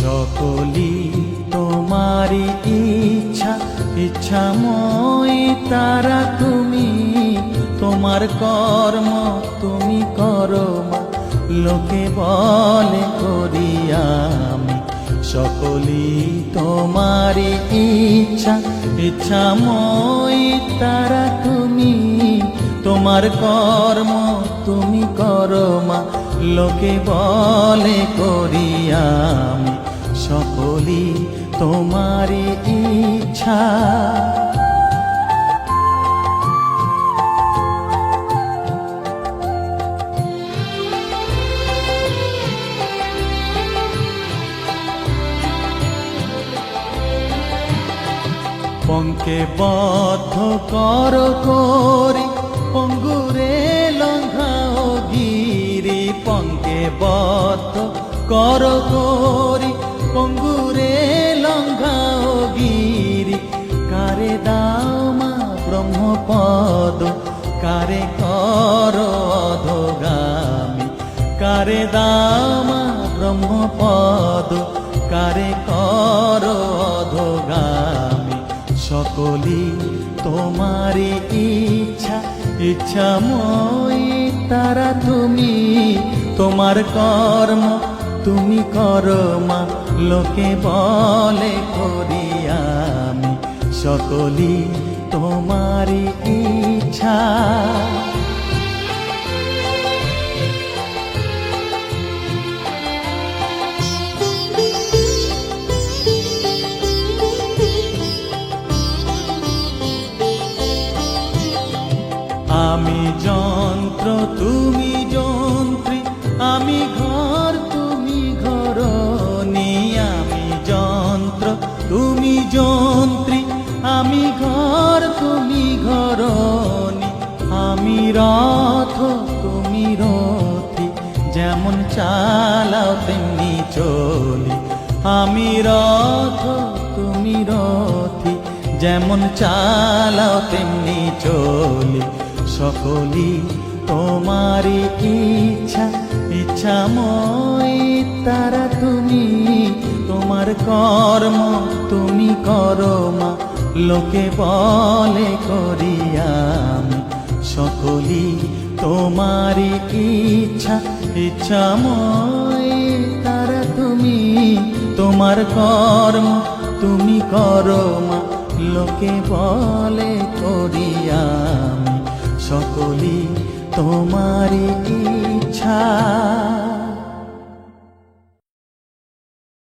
সকলি তোমারি ইচ্ছা, ইচ্ছাময় তারা তুমি। তোমার কর্ম তুমি করো মা, লোকে বলে করি আমি। সকলি তোমারি ইচ্ছা, ইচ্ছাময় তারা তুমি। তোমার কর্ম তুমি করো মা, লোকে বলে করি আমি। সকলি তোমারি ইচ্ছা। পঙ্কে বদ্ধ কর করি, পঙ্গুরে লঙ্ঘাও গিরি। পঙ্কে বদ্ধ কর করি, পঙ্গুরে লঙ্ঘাও গিরি। কারে দাও মা ব্রহ্মপদ, কারে কর অধোগামী। কারে দাও মা ব্রহ্মপদ, কারে কর অধোগামী। সকলি তোমারি ইচ্ছা, ইচ্ছাময় তারা তুমি। তোমার কর্ম তুমি করো মা, লোকে বলে করি আমি। সকলি তোমারি ইচ্ছা। আমি যন্ত্র তুমি যন্ত্রী, আমি ঘর তুমি ঘরণী। আমি যন্ত্র তুমি যন্ত্রী, আমি ঘর তুমি ঘরণী। আমি রথ তুমি রথী, যেমন চালাও তেমনি চলি। আমি রথ তুমি রথী, যেমন চালাও তেমনি চলি। সকলি তোমারি ইচ্ছা, ইচ্ছাময় তারা তুমি। তোমার কর্ম তুমি করো মা, লোকে বলে করি আমি। সকলি তোমারি ইচ্ছা, ইচ্ছাময় তারা তুমি। তোমার কর্ম তুমি করো মা, লোকে বলে করি আমি। সকলি তোমারি ইচ্ছা।